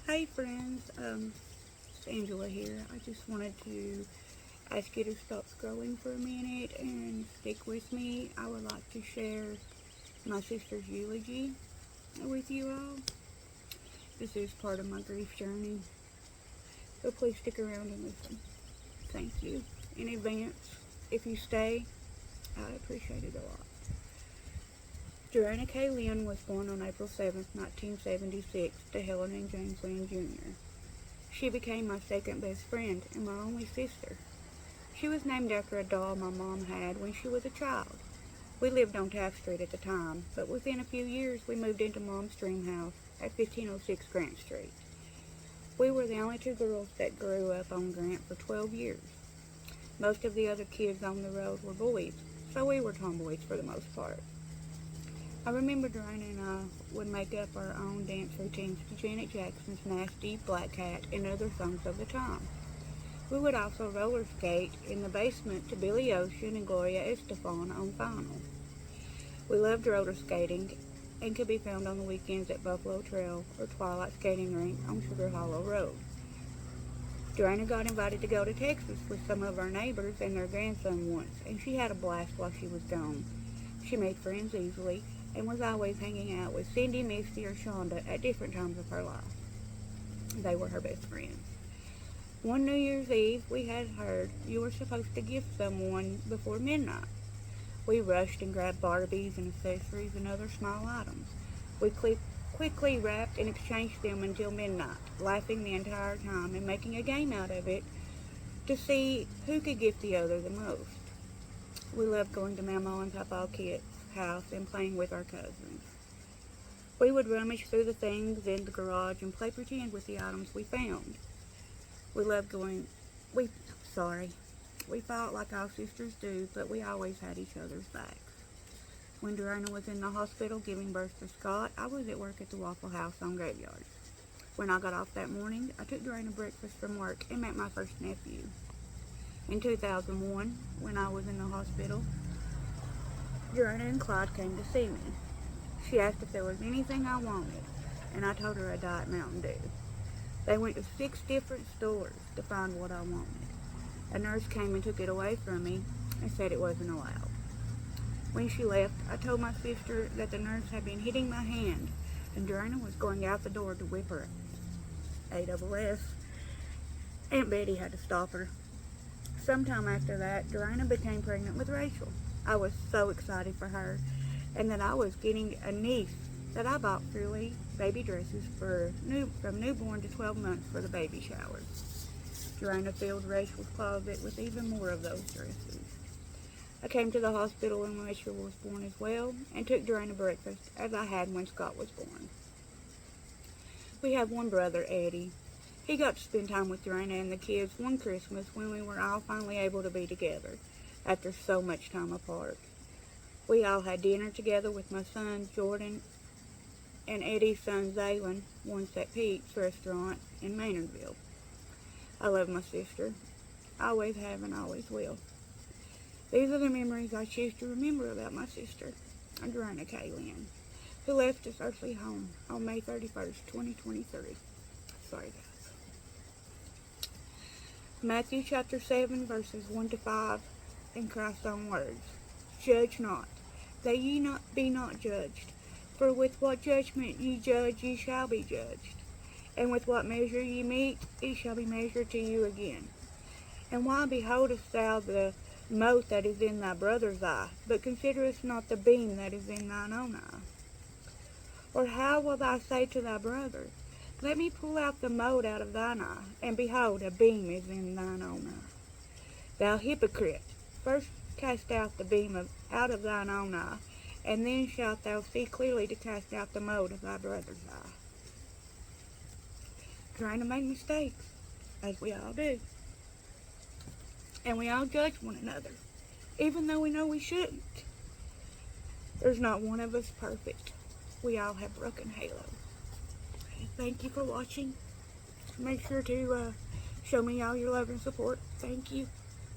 Hey friends, it's Angela here. I just wanted to ask you to stop scrolling for a minute and stick with me. I would like to share my sister's eulogy with you all. This is part of my grief journey, so please stick around and listen. Thank you in advance. If you stay, I appreciate it a lot. Joanna K. Lynn was born on April 7, 1976 to Helen and James Lynn Jr. She became my second best friend and my only sister. She was named after a doll my mom had when she was a child. We lived on Taft Street at the time, but within a few years we moved into Mom's dream house at 1506 Grant Street. We were the only two girls that grew up on Grant for 12 years. Most of the other kids on the road were boys, so we were tomboys for the most part. I remember Dorena and I would make up our own dance routines to Janet Jackson's Nasty, Black Cat, and other songs of the time. We would also roller skate in the basement to Billy Ocean and Gloria Estefan on vinyl. We loved roller skating and could be found on the weekends at Buffalo Trail or Twilight Skating Rink on Sugar Hollow Road. Dorena got invited to go to Texas with some of our neighbors and their grandson once, and she had a blast while she was gone. She made friends easily and was always hanging out with Cindy, Misty, or Shonda at different times of her life. They were her best friends. One New Year's Eve, we had heard you were supposed to gift someone before midnight. We rushed and grabbed Barbies and accessories and other small items. We quickly wrapped and exchanged them until midnight, laughing the entire time and making a game out of it to see who could gift the other the most. We loved going to Mama and Papa Kit's house and playing with our cousins. We would rummage through the things in the garage and play pretend with the items we found. We loved we fought like all sisters do, but we always had each other's backs. When Dorena was in the hospital giving birth to Scott, I was at work at the Waffle House on Graveyard. When I got off that morning, I took Dorena breakfast from work and met my first nephew. In 2001, when I was in the hospital, Dorena and Clyde came to see me. She asked if there was anything I wanted, and I told her a Diet Mountain Dew. They went to 6 different stores to find what I wanted. A nurse came and took it away from me and said it wasn't allowed. When she left, I told my sister that the nurse had been hitting my hand, and Dorena was going out the door to whip her ASS. Aunt Betty had to stop her. Sometime after that, Dorena became pregnant with Rachel. I was so excited for her, and that I was getting a niece that I bought frilly baby dresses from newborn to 12 months for the baby shower. Dorena filled Rachel's closet with even more of those dresses. I came to the hospital when Rachel was born as well, and took Dorena breakfast as I had when Scott was born. We have one brother, Eddie. He got to spend time with Dorena and the kids one Christmas when we were all finally able to be together after so much time apart. We all had dinner together with my son, Jordan, and Eddie's son, Zaylen, once at Pete's restaurant in Maynardville. I love my sister. Always have and always will. These are the memories I choose to remember about my sister, Dorena K. Lynn, who left this earthly home on May 31st, 2023. Sorry, guys. Matthew chapter 7, verses 1 to 5, in Christ's own words. Judge not, that ye be not judged. For with what judgment ye judge, ye shall be judged. And with what measure ye mete, it shall be measured to you again. And why beholdest thou the mote that is in thy brother's eye, but considerest not the beam that is in thine own eye? Or how wilt thou say to thy brother, let me pull out the mote out of thine eye, and behold, a beam is in thine own eye? Thou hypocrite, first cast out the beam out of thine own eye, and then shalt thou see clearly to cast out the mote of thy brother's eye. Trying to make mistakes, as we all do. And we all judge one another, even though we know we shouldn't. There's not one of us perfect. We all have broken halos. Thank you for watching. Make sure to show me all your love and support. Thank you.